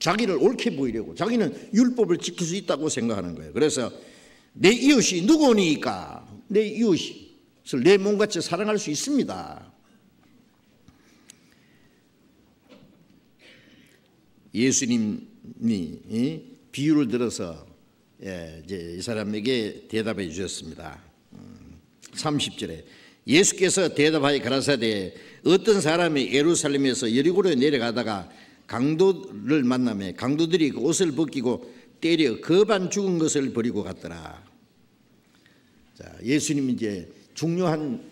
자기를 옳게 보이려고, 자기는 율법을 지킬 수 있다고 생각하는 거예요. 그래서 내 이웃이 누구니까 내 이웃을 내 몸같이 사랑할 수 있습니다. 예수님이 비유를 들어서 이제 이 사람에게 대답해 주셨습니다. 30절에 예수께서 대답하여 가라사대 어떤 사람이 예루살렘에서 여리고로 내려가다가 강도를 만나매 강도들이 그 옷을 벗기고 때려 거반 죽은 것을 버리고 갔더라. 자, 예수님이 이제 중요한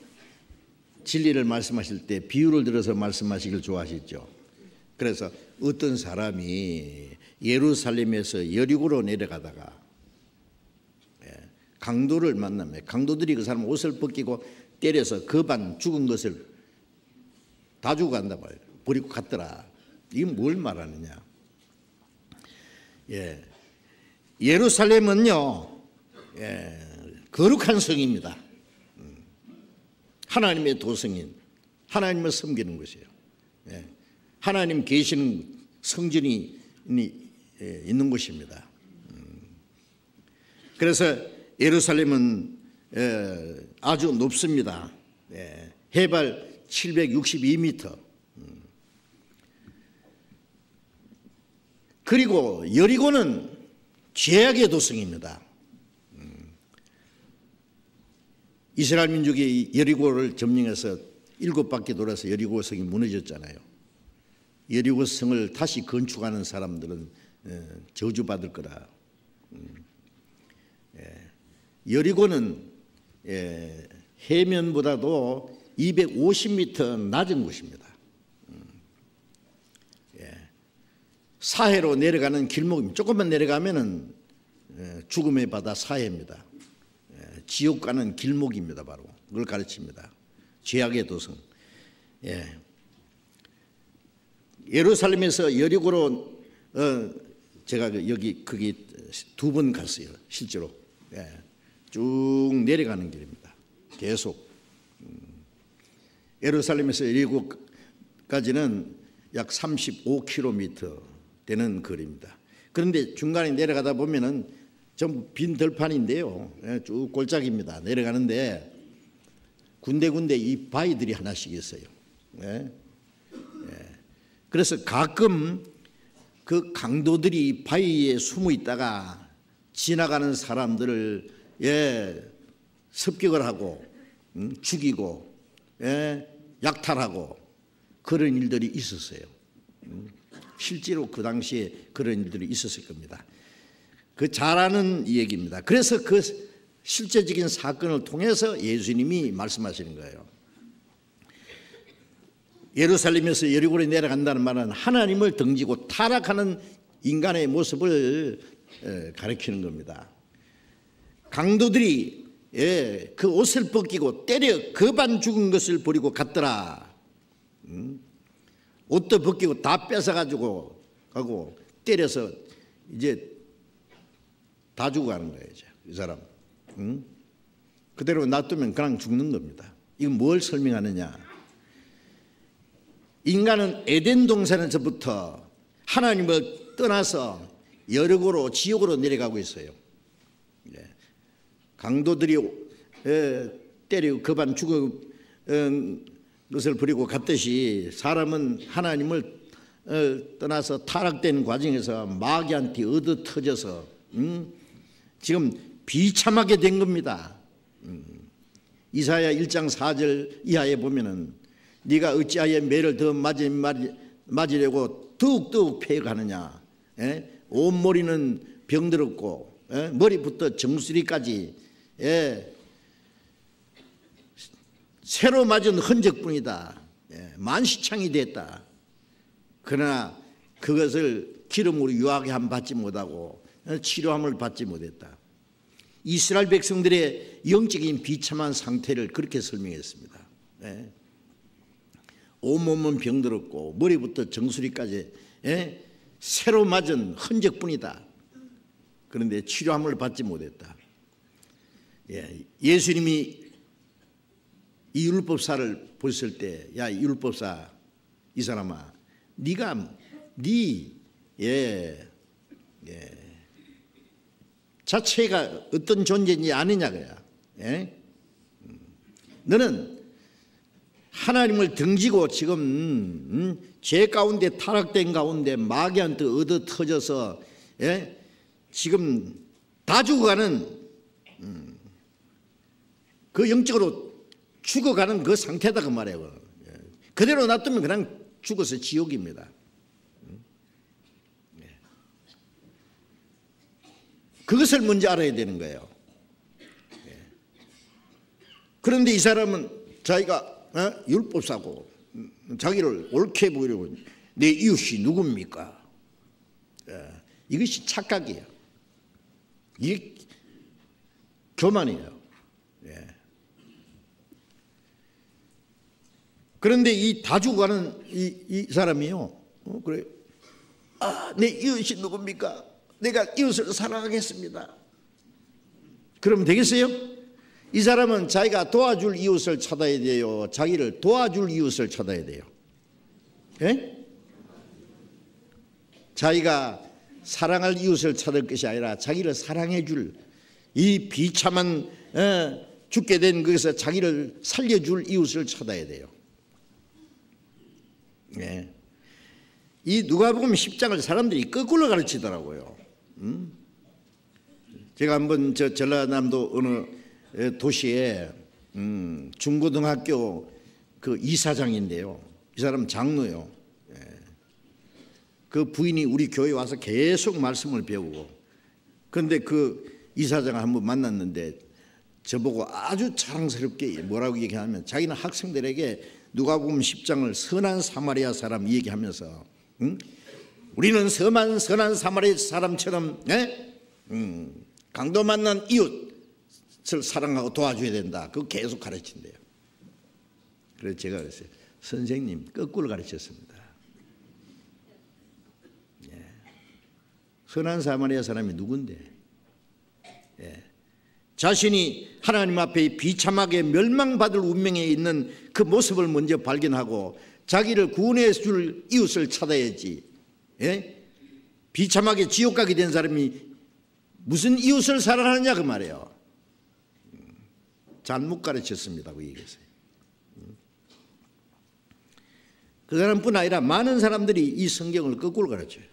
진리를 말씀하실 때 비유를 들어서 말씀하시길 좋아하시죠. 그래서 어떤 사람이 예루살렘에서 여리고로 내려가다가 강도를 만나매 강도들이 그 사람 옷을 벗기고 때려서 거반 죽은 것을 다 주고 간다 말이에요. 버리고 갔더라. 이게 뭘 말하느냐? 예루살렘은요, 거룩한 성입니다. 하나님의 도성인, 하나님을 섬기는 것이에요. 하나님 계시는 성전이 있는 곳입니다. 그래서 예루살렘은 아주 높습니다. 해발 762m. 그리고 여리고는 죄악의 도성입니다. 이스라엘 민족이 여리고를 점령해서 7바퀴 돌아서 여리고 성이 무너졌잖아요. 여리고 성을 다시 건축하는 사람들은 저주받을 거라. 여리고는 해면보다도 250m 낮은 곳입니다. 사해로 내려가는 길목입니다. 조금만 내려가면은 죽음의 바다 사해입니다. 지옥 가는 길목입니다. 바로 그걸 가르칩니다. 죄악의 도성. 예루살렘에서 여리고로 제가 거기 2번 갔어요. 실제로. 쭉 내려가는 길입니다. 계속. 예루살렘에서 여리고까지는 약 35km 되는 거리입니다. 그런데 중간에 내려가다 보면은 전부 빈 들판인데요. 쭉 골짜기입니다. 내려가는데 군데군데 이 바위들이 하나씩 있어요. 그래서 가끔 그 강도들이 바위에 숨어 있다가 지나가는 사람들을 습격을 하고 죽이고 약탈하고 그런 일들이 있었어요. 실제로 그 당시에 그런 일들이 있었을 겁니다. 그 잘 아는 얘기입니다. 그래서 그 실제적인 사건을 통해서 예수님이 말씀하시는 거예요. 예루살렘에서 여리고로 내려간다는 말은 하나님을 등지고 타락하는 인간의 모습을 가리키는 겁니다. 강도들이 그 옷을 벗기고 때려 거반 죽은 것을 버리고 갔더라. 옷도 벗기고 다 뺏어가지고 가고 때려서 이제 다 죽어 가는 거예요. 이제 이 사람. 그대로 놔두면 그냥 죽는 겁니다. 이건 뭘 설명하느냐? 인간은 에덴 동산에서부터 하나님을 떠나서 여리고로 지옥으로 내려가고 있어요. 강도들이 때리고 거반 죽은 것을 버리고 갔듯이 사람은 하나님을 떠나서 타락된 과정에서 마귀한테 얻어터져서 지금 비참하게 된 겁니다. 이사야 1장 4절 이하에 보면은 네가 어찌하여 매를 더 맞으려고 더욱더욱 패가느냐. 온머리는 병들었고 머리부터 정수리까지 새로 맞은 흔적뿐이다. 만시창이 됐다. 그러나 그것을 기름으로 유하게 받지 못하고 치료함을 받지 못했다. 이스라엘 백성들의 영적인 비참한 상태를 그렇게 설명했습니다. 온몸은 병들었고 머리부터 정수리까지 새로 맞은 흔적뿐이다. 그런데 치료함을 받지 못했다. 예수님이 이 율법사를 보셨을 때, 야, 이 율법사, 이 사람아, 네가 네 예, 예. 자체가 어떤 존재인지 아느냐 그야. 예? 너는 하나님을 등지고 지금 죄 가운데 타락된 가운데 마귀한테 얻어 터져서 예? 지금 다 죽어가는 그 영적으로 죽어가는 그 상태다 그 말이에요. 그대로 놔두면 그냥 죽어서 지옥입니다. 그것을 먼저 알아야 되는 거예요. 그런데 이 사람은 자기가 율법사고 자기를 옳게 보이려고 내 이웃이 누굽니까? 이것이 착각이에요. 이게 교만이에요. 그런데 이 다 죽어가는 이 사람이요. 그래. 내 이웃이 누굽니까? 내가 이웃을 사랑하겠습니다. 그러면 되겠어요? 이 사람은 자기가 도와줄 이웃을 찾아야 돼요? 자기를 도와줄 이웃을 찾아야 돼요? 예? 자기가 사랑할 이웃을 찾을 것이 아니라 자기를 사랑해 줄 이 비참한 죽게 된 것에서 자기를 살려줄 이웃을 찾아야 돼요. 예. 이 누가복음 10장을 사람들이 거꾸로 가르치더라고요. 제가 한번 저 전라남도 어느 도시에 중고등학교 그 이사장인데요. 이 사람 장로요. 예. 그 부인이 우리 교회에 와서 계속 말씀을 배우고, 그런데 그 이사장을 한번 만났는데 저보고 아주 자랑스럽게 뭐라고 얘기하면 자기는 학생들에게 누가복음 10장을 선한 사마리아 사람 얘기하면서 우리는 선한 사마리아 사람처럼 강도 만난 이웃을 사랑하고 도와줘야 된다. 그거 계속 가르친대요. 그래서 제가 그랬어요. 선생님 거꾸로 가르쳤습니다. 예. 선한 사마리아 사람이 누군데? 예. 자신이 하나님 앞에 비참하게 멸망받을 운명에 있는 그 모습을 먼저 발견하고 자기를 구원해 줄 이웃을 찾아야지. 예? 비참하게 지옥 가게 된 사람이 무슨 이웃을 사랑하느냐 그 말이에요. 잘못 가르쳤습니다. 그 얘기했어요. 그 사람뿐 아니라 많은 사람들이 이 성경을 거꾸로 가르쳐요.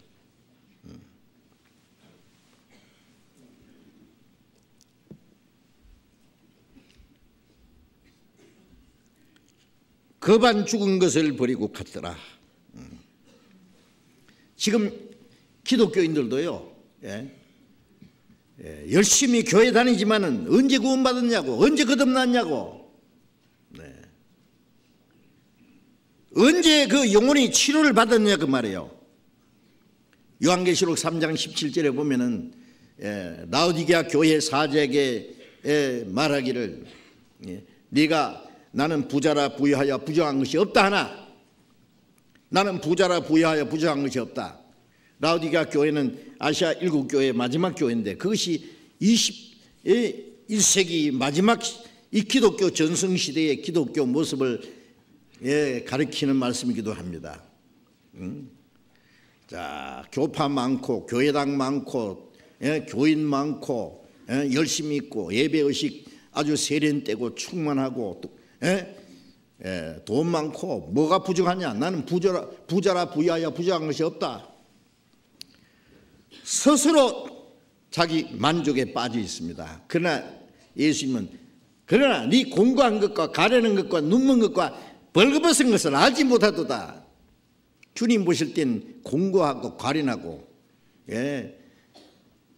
거반 죽은 것을 버리고 갔더라. 지금 기독교인들도요. 예. 예. 열심히 교회 다니지만은 언제 구원받았냐고, 언제 거듭났냐고, 네. 언제 그 영혼이 치료를 받았냐 그 말이에요. 요한계시록 3장 17절에 보면은 라오디게아 교회 사제에게 말하기를 네가 나는 부자라 부유하여 부정한 것이 없다 하나 나는 부자라 부유하여 부정한 것이 없다. 라오디게아 교회는 아시아 7교회의 마지막 교회인데 그것이 21세기 마지막 이 기독교 전성시대의 기독교 모습을 가리키는 말씀이기도 합니다. 자, 교파 많고 교회당 많고 교인 많고 열심히 있고 예배의식 아주 세련되고 충만하고 돈 많고 뭐가 부족하냐? 나는 부자라 부유하여 부정한 것이 없다. 스스로 자기 만족에 빠져 있습니다. 그러나 예수님은 그러나 네 공부한 것과 가려는 것과 눈먼 것과 벌거벗은 것을 알지 못하도다. 주님 보실 땐 공고하고 가련하고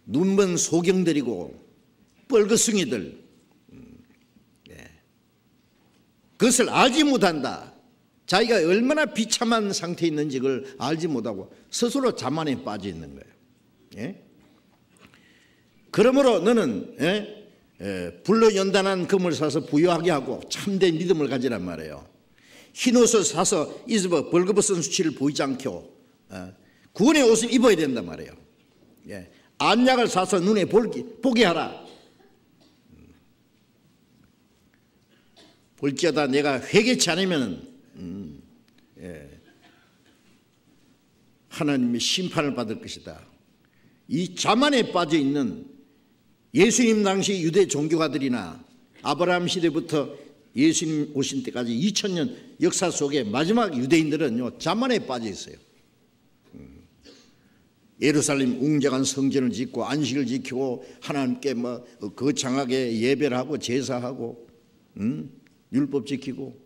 눈먼 소경들이고 뻘거숭이들 그것을 알지 못한다. 자기가 얼마나 비참한 상태에 있는지 그걸 알지 못하고 스스로 자만에 빠져 있는 거예요. 예? 그러므로 너는 불로 연단한 금을 사서 부유하게 하고 참된 믿음을 가지란 말이에요. 흰옷을 사서 입어 벌거벗은 수치를 보이지 않고 구원의 옷을 입어야 된단 말이에요. 예. 안약을 사서 눈에 보게 하라. 볼지어다 내가 회개치 않으면 하나님의 심판을 받을 것이다. 이 자만에 빠져 있는 예수님 당시 유대 종교가들이나 아브라함 시대부터 예수님 오신 때까지 2000년 역사 속에 마지막 유대인들은요, 자만에 빠져 있어요. 예루살렘 웅장한 성전을 짓고 안식을 지키고 하나님께 거창하게 예배를 하고 제사하고 율법 지키고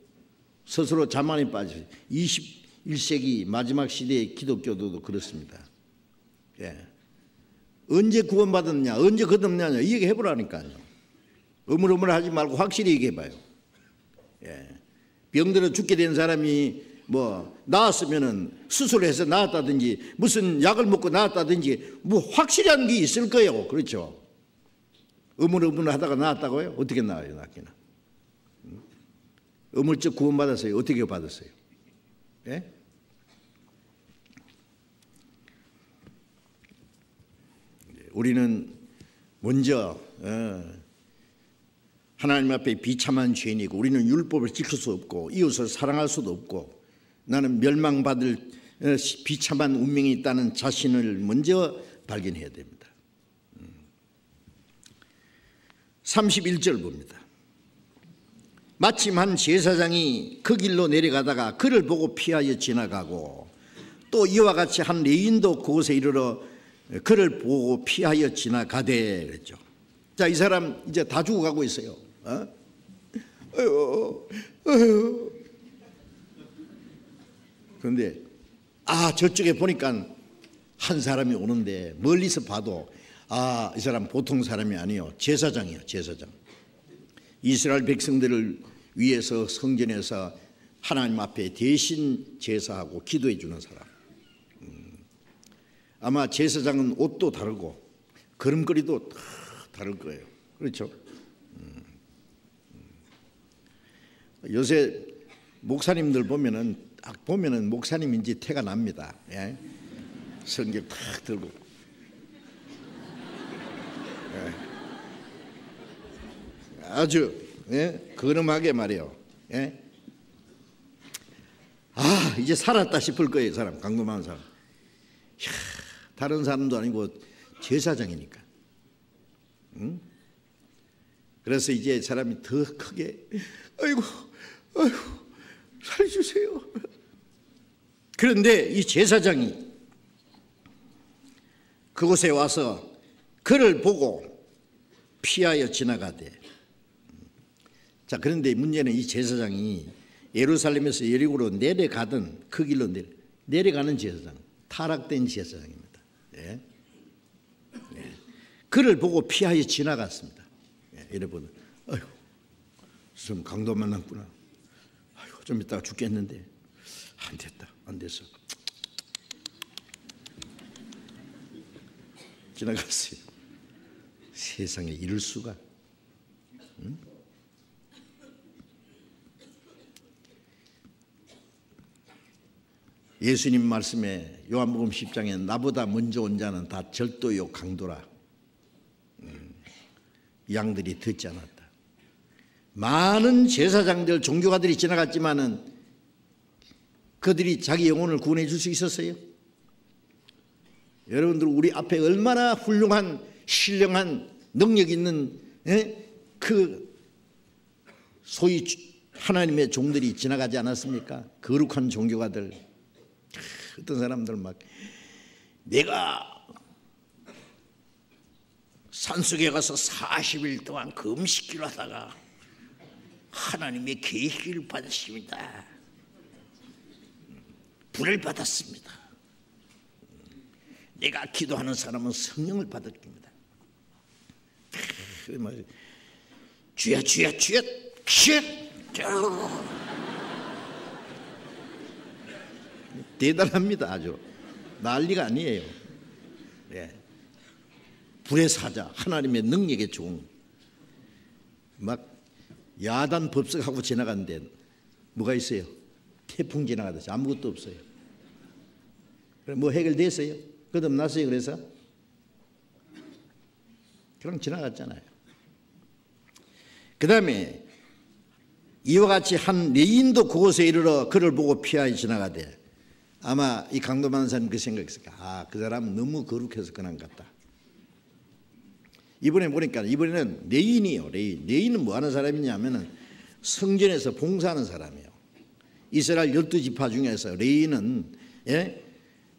스스로 자만에 빠져요. 21세기 마지막 시대의 기독교도 그렇습니다. 예. 언제 구원받았냐, 언제 거듭나냐 이 얘기 해보라니까요. 어물어물하지 말고 확실히 얘기해봐요. 예. 병들어 죽게 된 사람이 나았으면은 수술해서 나았다든지 무슨 약을 먹고 나았다든지 확실한 게 있을 거예요. 그렇죠? 어물어물하다가 나았다고요? 어떻게 나아요, 낫기는? 어물적 구원받았어요? 어떻게 받았어요? 예? 우리는 먼저 하나님 앞에 비참한 죄인이고 우리는 율법을 지킬 수 없고 이웃을 사랑할 수도 없고 나는 멸망받을 비참한 운명이 있다는 자신을 먼저 발견해야 됩니다. 31절 봅니다. 마침 한 제사장이 그 길로 내려가다가 그를 보고 피하여 지나가고 또 이와 같이 한 레위인도 그곳에 이르러 그를 보고 피하여 지나가되 그랬죠. 자, 이 사람 이제 다 죽어가고 있어요. 그런데 저쪽에 보니까 한 사람이 오는데 멀리서 봐도 이 사람 보통 사람이 아니에요. 제사장이에요. 제사장. 이스라엘 백성들을 위해서 성전에서 하나님 앞에 대신 제사하고 기도해 주는 사람. 아마 제사장은 옷도 다르고 걸음걸이도 다를 거예요. 그렇죠? 요새 목사님들 보면은 딱 보면은 목사님인지 태가 납니다. 예? 성경 탁 들고. 예. 아주 근엄하게 말해요. 예? 이제 살았다 싶을 거예요. 사람 강동한 사람. 이야, 다른 사람도 아니고 제사장이니까. 그래서 이제 사람이 더 크게 아이고 살려주세요. 그런데 이 제사장이 그곳에 와서 그를 보고 피하여 지나가되. 자, 그런데 문제는 이 제사장이 예루살렘에서 여리고로 내려가던 그 길로 내려가는 제사장, 타락된 제사장입니다. 예. 예. 그를 보고 피하여 지나갔습니다. 예. 여러분, 아이고, 좀 강도 만났구나. 아이고, 좀 이따가 죽겠는데 안 됐다, 안 됐어. 지나갔어요. 세상에 이럴 수가. 응? 예수님 말씀에 요한복음 10장에 나보다 먼저 온 자는 다 절도요 강도라. 양들이 듣지 않았다. 많은 제사장들 종교가들이 지나갔지만은 그들이 자기 영혼을 구원해 줄 수 있었어요? 여러분들 우리 앞에 얼마나 훌륭한 신령한 능력 있는 그 소위 하나님의 종들이 지나가지 않았습니까? 거룩한 종교가들. 어떤 사람들 막 내가 산속에 가서 40일 동안 금식기를 하다가 하나님의 계시를 받았습니다. 불을 받았습니다. 내가 기도하는 사람은 성령을 받을 겁니다. 주야 주야 주야 주야. 대단합니다. 아주 난리가 아니에요. 예. 불의 사자, 하나님의 능력의 종. 막 야단 법석하고 지나갔는데 뭐가 있어요? 태풍 지나가듯이 아무것도 없어요. 뭐 해결됐어요? 거듭났어요? 그래서 그럼 지나갔잖아요. 그 다음에 이와 같이 한 레위인도 그곳에 이르러 그를 보고 피하여 지나가되 아마 이 강도만 사님 그 생각했을까? 아, 그 사람은 너무 거룩해서 그런 것 같다. 이번에 보니까 이번에는 레인이에요. 레인은 뭐 하는 사람이냐면은 성전에서 봉사하는 사람이에요. 이스라엘 12지파 중에서 레인은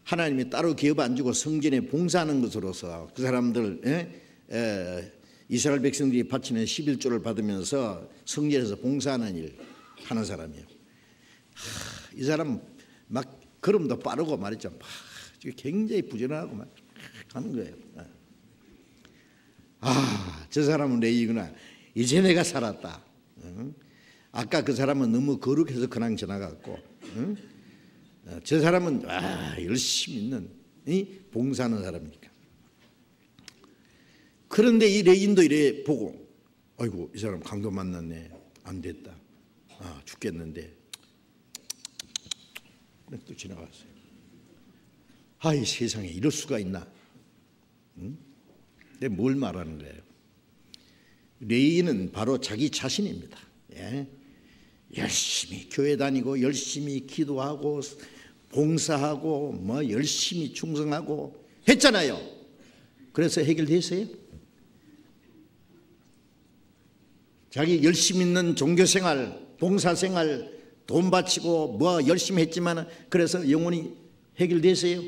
하나님이 따로 기업 안 주고 성전에 봉사하는 것으로서 그 사람들 이스라엘 백성들이 바치는 11조를 받으면서 성전에서 봉사하는 일 하는 사람이에요. 이 사람 막 걸음도 빠르고 말이죠. 굉장히 부지런하고 막 가는 거예요. 아, 저 사람은 레이구나. 이제 내가 살았다. 아까 그 사람은 너무 거룩해서 그냥 지나갔고, 저 사람은 열심히 있는 봉사하는 사람이니까. 그런데 이 레인도 이래 보고, 아이고 이 사람 강도 만났네. 안 됐다. 아, 죽겠는데. 또 지나갔어요. 이 세상에 이럴 수가 있나? 근데 뭘 말하는 거예요? 레이는 바로 자기 자신입니다. 열심히 교회 다니고 열심히 기도하고 봉사하고 뭐 열심히 충성하고 했잖아요. 그래서 해결됐어요? 자기 열심히 있는 종교생활, 봉사생활, 돈 바치고 뭐 열심히 했지만 그래서 영혼이 해결됐어요?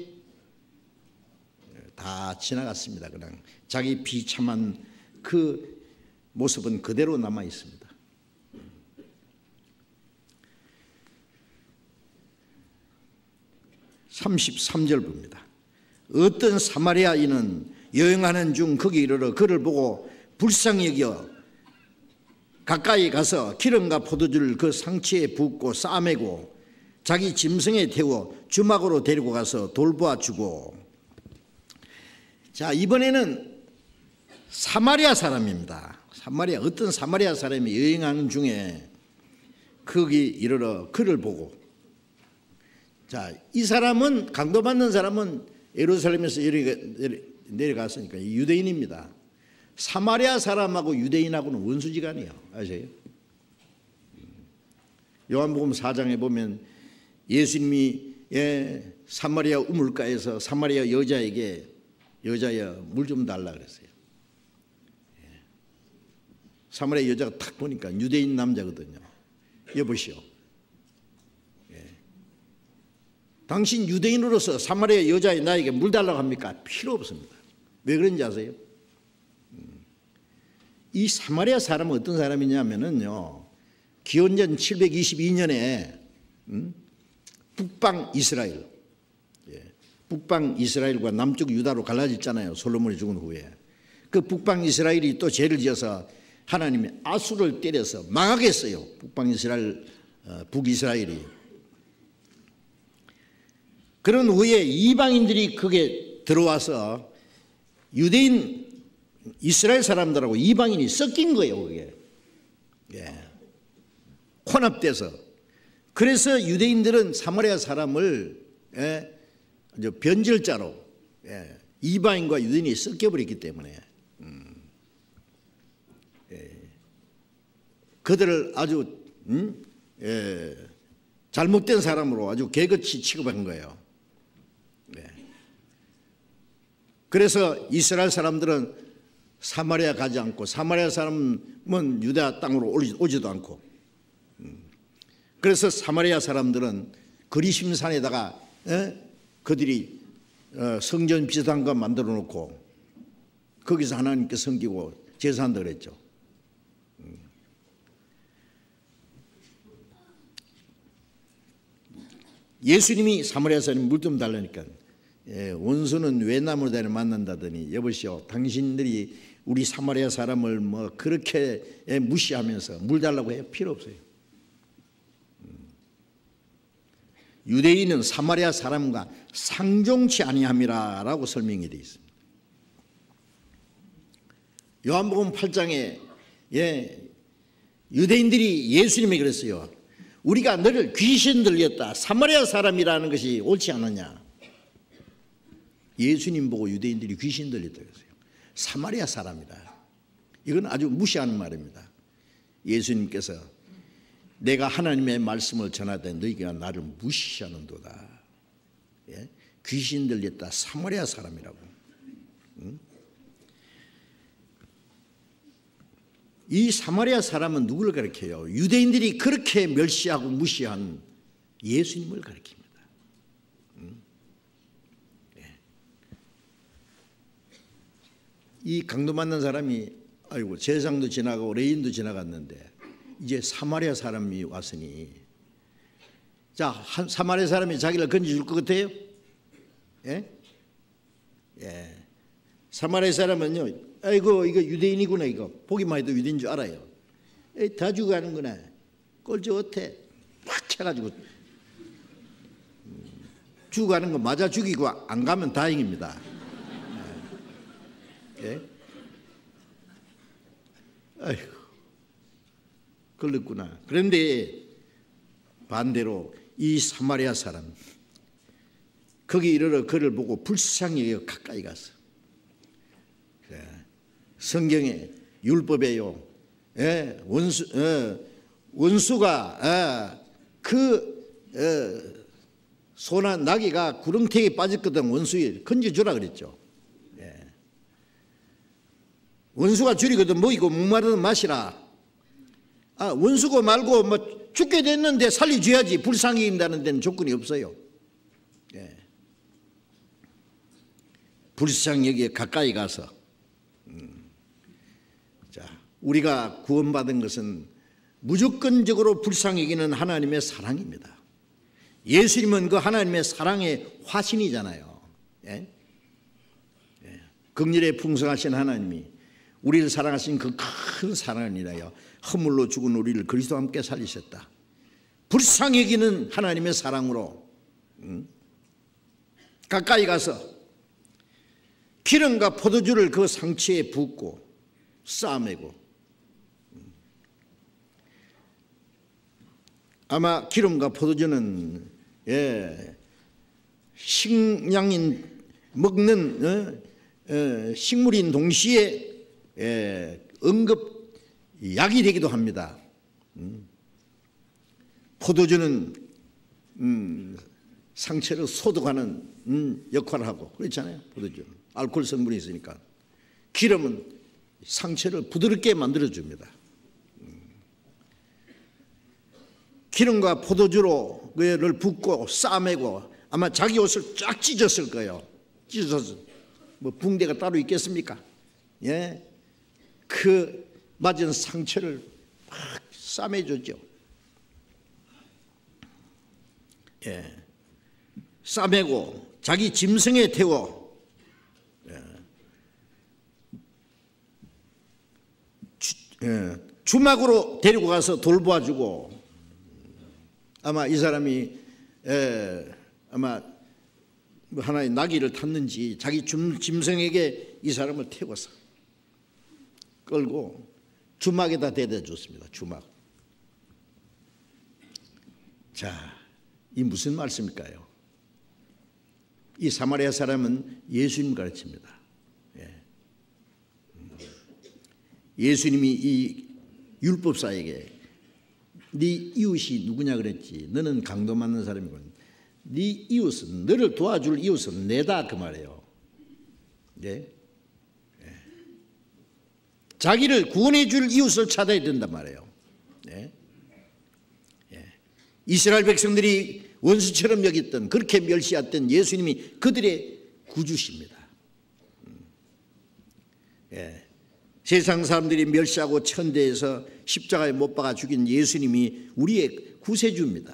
다 지나갔습니다. 그냥 자기 비참한 그 모습은 그대로 남아 있습니다. 33절 봅니다. 어떤 사마리아인은 여행하는 중 거기 이르러 그를 보고 불쌍히 여겨 가까이 가서 기름과 포도주를 그 상치에 붓고 싸매고 자기 짐승에 태워 주막으로 데리고 가서 돌보아 주고. 자, 이번에는 사마리아 사람입니다. 어떤 사마리아 사람이 여행하는 중에 거기 이르러 그를 보고. 자, 이 사람은 강도받는 사람은 예루살렘에서 내려갔으니까 유대인입니다. 사마리아 사람하고 유대인하고는 원수지간이에요. 아세요? 요한복음 4장에 보면 예수님이 사마리아 우물가에서 사마리아 여자에게 여자야 물 좀 달라 그랬어요. 사마리아 여자가 딱 보니까 유대인 남자거든요. 여보시오, 당신 유대인으로서 사마리아 여자의 나에게 물 달라고 합니까? 필요 없습니다. 왜 그런지 아세요? 이 사마리아 사람은 어떤 사람이냐면요, 기원전 722년에 북방 이스라엘, 북방 이스라엘과 남쪽 유다로 갈라졌잖아요. 솔로몬이 죽은 후에. 그 북방 이스라엘이 또 죄를 지어서 하나님이 아수를 때려서 망하게 했어요. 북방 이스라엘, 북이스라엘이. 그런 후에 이방인들이 거기에 들어와서 유대인 이스라엘 사람들하고 이방인이 섞인 거예요. 그게 혼합돼서. 그래서 유대인들은 사마리아 사람을 변절자로 이방인과 유대인이 섞여버렸기 때문에 그들을 아주 잘못된 사람으로 아주 개같이 취급한 거예요. 그래서 이스라엘 사람들은 사마리아 가지 않고, 사마리아 사람은 유다 땅으로 오지도 않고, 그래서 사마리아 사람들은 그리심산에다가 그들이 성전 비슷한 거 만들어 놓고 거기서 하나님께 섬기고 제사한다 그랬죠. 예수님이 사마리아 사람 물 좀 달라니까 원수는 외나무로 다니 만난다더니, 여보시오, 당신들이 우리 사마리아 사람을 뭐 그렇게 무시하면서 물 달라고 해요? 필요 없어요. 유대인은 사마리아 사람과 상종치 아니함이라 라고 설명이 되어 있습니다. 요한복음 8장에 유대인들이 예수님에게 그랬어요. 우리가 너를 귀신 들렸다, 사마리아 사람이라는 것이 옳지 않느냐. 예수님 보고 유대인들이 귀신 들렸다 그랬어요. 사마리아 사람이다. 이건 아주 무시하는 말입니다. 예수님께서 내가 하나님의 말씀을 전하되 너희가 나를 무시하는도다. 예? 귀신 들렸다. 사마리아 사람이라고. 이 사마리아 사람은 누구를 가리켜요? 유대인들이 그렇게 멸시하고 무시한 예수님을 가리킵니다. 이 강도 만난 사람이 아이고 제사장도 지나가고 레인도 지나갔는데 이제 사마리아 사람이 왔으니 자 사마리아 사람이 자기를 건져줄 것 같아요? 예? 예. 사마리아 사람은요, 아이고 이거 유대인이구나, 이거 보기만 해도 유대인인 줄 알아요. 에이, 다 죽어가는구나, 꼴찌 어때? 팍 해가지고 죽어가는 거 맞아 죽이고 안 가면 다행입니다. 예? 아이고 걸렸구나. 그런데 반대로 이 사마리아 사람 거기 이르러 그를 보고 불쌍히 여겨 가까이 갔어. 성경에 율법에요, 예, 원수가 소나 나귀가 구렁텅이에 빠졌거든. 원수에 건져주라 그랬죠. 예. 원수가 줄이거든 먹이고 목마르든 마시라. 원수고 말고 뭐 죽게 됐는데 살려줘야지. 불쌍히 인다는 데는 조건이 없어요. 예. 불쌍히 여기에 가까이 가서 우리가 구원받은 것은 무조건적으로 불쌍히 여기는 하나님의 사랑입니다. 예수님은 그 하나님의 사랑의 화신이잖아요. 예? 예. 긍휼에 풍성하신 하나님이 우리를 사랑하신 그 큰 사랑을 인하여 허물로 죽은 우리를 그리스도와 함께 살리셨다. 불쌍히 여기는 하나님의 사랑으로 가까이 가서 기름과 포도주를 그 상처에 붓고 싸매고, 아마 기름과 포도주는 식량인 먹는 식물인 동시에 응급 약이 되기도 합니다. 포도주는 상처를 소독하는 역할을 하고 그렇잖아요. 포도주 알코올 성분이 있으니까. 기름은 상처를 부드럽게 만들어줍니다. 기름과 포도주로 그를 붓고 싸매고 아마 자기 옷을 쫙 찢었을 거예요. 찢어서 뭐 붕대가 따로 있겠습니까? 예, 그 맞은 상처를 막 싸매줬죠. 예, 싸매고 자기 짐승에 태워 주막으로 데리고 가서 돌보아주고, 아마 이 사람이 아마 하나의 나귀를 탔는지 자기 짐승에게 이 사람을 태워서 끌고 주막에다 대대 줬습니다. 주막. 자, 이 무슨 말씀일까요? 이 사마리아 사람은 예수님 가르칩니다. 예수님이 이 율법사에게 네 이웃이 누구냐 그랬지. 너는 강도 맞는 사람이고 네 이웃은, 너를 도와줄 이웃은 내다 그 말이에요. 네? 자기를 구원해 줄 이웃을 찾아야 된단 말이에요. 네? 이스라엘 백성들이 원수처럼 여겼던, 그렇게 멸시했던 예수님이 그들의 구주십니다. 세상 사람들이 멸시하고 천대에서 십자가에 못 박아 죽인 예수님이 우리의 구세주입니다.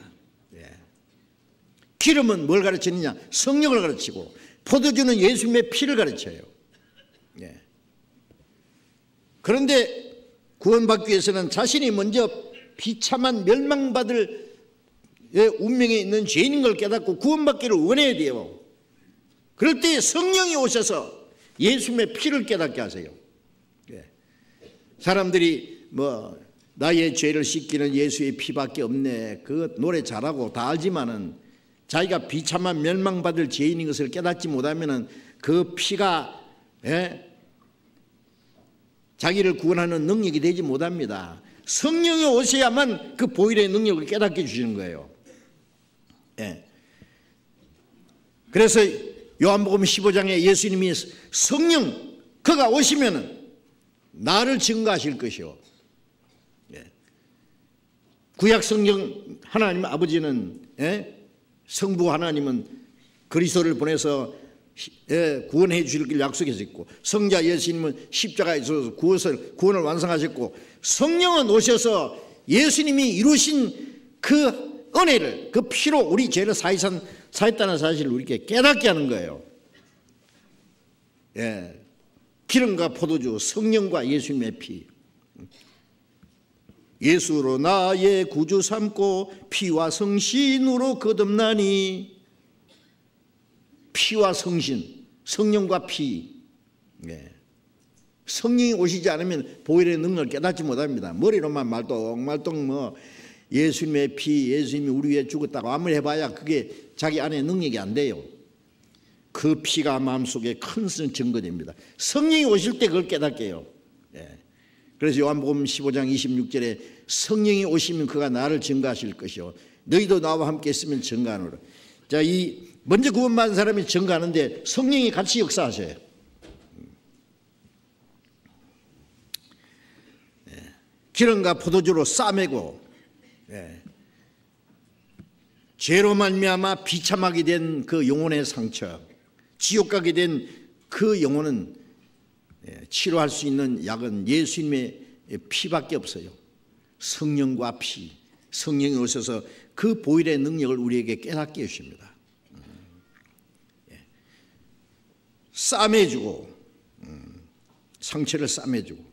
기름은 뭘 가르치느냐? 성령을 가르치고, 포도주는 예수님의 피를 가르쳐요. 그런데 구원받기 위해서는 자신이 먼저 비참한 멸망받을 운명에 있는 죄인인 걸 깨닫고 구원받기를 원해야 돼요. 그럴 때 성령이 오셔서 예수님의 피를 깨닫게 하세요. 사람들이 뭐 나의 죄를 씻기는 예수의 피밖에 없네, 그 노래 잘하고 다 알지만은 자기가 비참한 멸망받을 죄인인 것을 깨닫지 못하면은 그 피가 자기를 구원하는 능력이 되지 못합니다. 성령이 오셔야만 그 보혈의 능력을 깨닫게 해주시는 거예요. 그래서 요한복음 15장에 예수님이 성령 그가 오시면은 나를 증거하실 것이요. 구약 성경 하나님 아버지는 성부 하나님은 그리스도를 보내서 구원해 주실 길 약속했었고, 성자 예수님은 십자가에 있어서 구원을 완성하셨고, 성령은 오셔서 예수님이 이루신 그 은혜를, 그 피로 우리 죄를 사했다는 사실을 우리에게 깨닫게 하는 거예요. 기름과 포도주, 성령과 예수님의 피. 예수로 나의 구주 삼고 피와 성신으로 거듭나니. 피와 성신, 성령과 피. 성령이 오시지 않으면 보혈의 능력을 깨닫지 못합니다. 머리로만 말똥 예수님의 피, 예수님이 우리 위해 죽었다고 아무리 해봐야 그게 자기 안에 능력이 안 돼요. 그 피가 마음속에 큰 증거됩니다. 성령이 오실 때 그걸 깨닫게 해요. 그래서 요한복음 15장 26절에 성령이 오시면 그가 나를 증거하실 것이요 너희도 나와 함께 있으면 증거하노라. 자, 이 먼저 구원받은 사람이 증거하는데 성령이 같이 역사하셔요. 기름과 포도주로 싸매고 죄로 말미암아 비참하게 된 그 영혼의 상처, 지옥 가게 된 그 영혼은 치료할 수 있는 약은 예수님의 피밖에 없어요. 성령과 피, 성령이 오셔서 그 보혈의 능력을 우리에게 깨닫게 해주십니다. 싸매주고, 상처를 싸매주고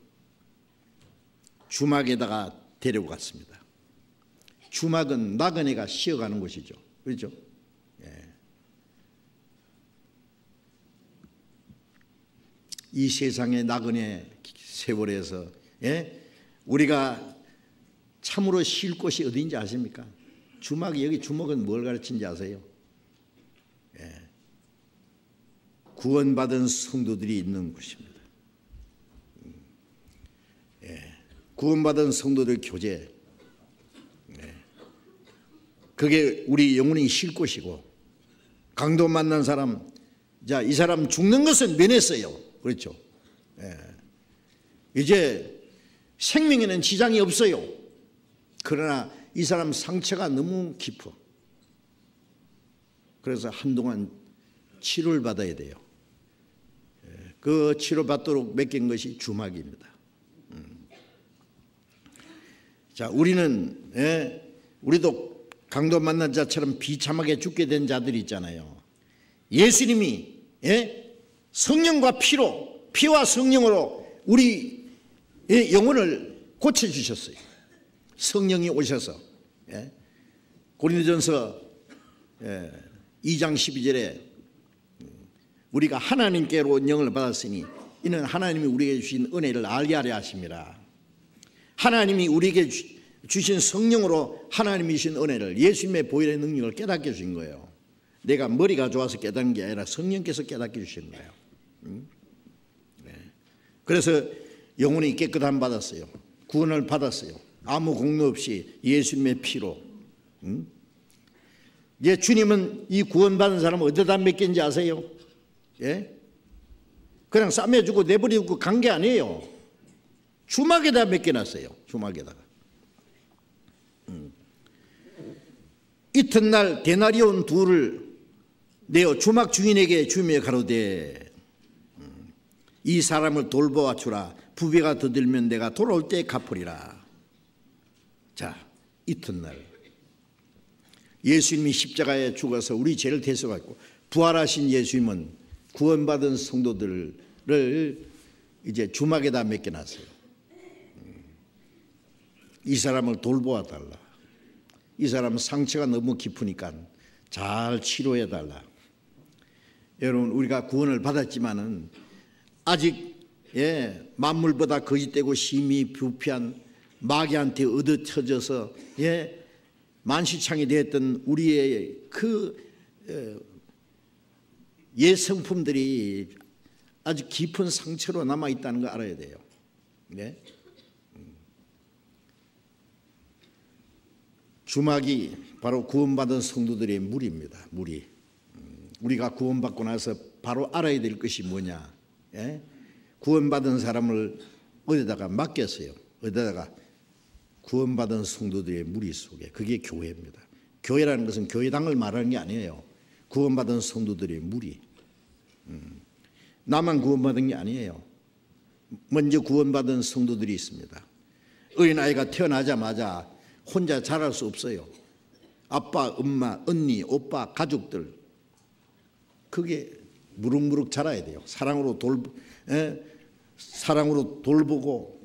주막에다가 데리고 갔습니다. 주막은 나그네가 쉬어가는 곳이죠. 그렇죠? 이 세상의 나그네 세월에서 우리가 참으로 쉴 곳이 어디인지 아십니까? 주막이, 여기 주먹은 뭘 가르치는지 아세요? 구원받은 성도들이 있는 곳입니다. 구원받은 성도들 교제, 그게 우리 영혼이 쉴 곳이고, 강도 만난 사람, 자, 이 사람 죽는 것은 면했어요. 그렇죠? 이제 생명에는 지장이 없어요. 그러나 이 사람 상처가 너무 깊어. 그래서 한동안 치료를 받아야 돼요. 그 치료받도록 맡긴 것이 주막입니다. 자, 우리도 강도 만난 자처럼 비참하게 죽게 된 자들이 있잖아요. 예수님이 성령과 피와 성령으로 우리 영혼을 고쳐주셨어요. 성령이 오셔서. 고린도전서 2장 12절에 우리가 하나님께로 영을 받았으니 이는 하나님이 우리에게 주신 은혜를 알게 하려 하심이라. 하나님이 우리에게 주신 성령으로 하나님이 주신 은혜를, 예수님의 보혈의 능력을 깨닫게 주신 거예요. 내가 머리가 좋아서 깨닫는 게 아니라 성령께서 깨닫게 주신 거예요. 그래서 영혼이 깨끗함 받았어요. 구원을 받았어요. 아무 공로 없이 예수님의 피로. 주님은 이 구원받은 사람을 어디다 맡긴지 아세요? 그냥 싸매주고 내버리고 간 게 아니에요. 주막에다 맡겨놨어요. 주막에다가. 이튿날 데나리온 둘을 내어 주막 주인에게 주며 가로되 이 사람을 돌보아 주라. 부비가 더 들면 내가 돌아올 때 갚으리라. 자, 이튿날 예수님이 십자가에 죽어서 우리 죄를 대속하고 부활하신 예수님은 구원받은 성도들을 이제 주막에다 맡겨놨어요. 이 사람을 돌보아 달라. 이 사람 상처가 너무 깊으니까 잘 치료해 달라. 여러분, 우리가 구원을 받았지만은 아직 만물보다 거짓되고 심히 부패한 마귀한테 얻어쳐져서 만시창이 되었던 우리의 그 성품들이 아주 깊은 상처로 남아 있다는 거 알아야 돼요. 주막이 바로 구원받은 성도들의 무리입니다. 무리. 우리가 구원받고 나서 바로 알아야 될 것이 뭐냐? 예? 구원받은 사람을 어디다가 맡겼어요. 어디다가? 구원받은 성도들의 무리 속에. 그게 교회입니다. 교회라는 것은 교회당을 말하는 게 아니에요. 구원받은 성도들의 무리. 나만 구원받은 게 아니에요. 먼저 구원받은 성도들이 있습니다. 어린아이가 태어나자마자 혼자 자랄 수 없어요. 아빠, 엄마, 언니, 오빠, 가족들 그게 무럭무럭 자라야 돼요. 사랑으로 돌보고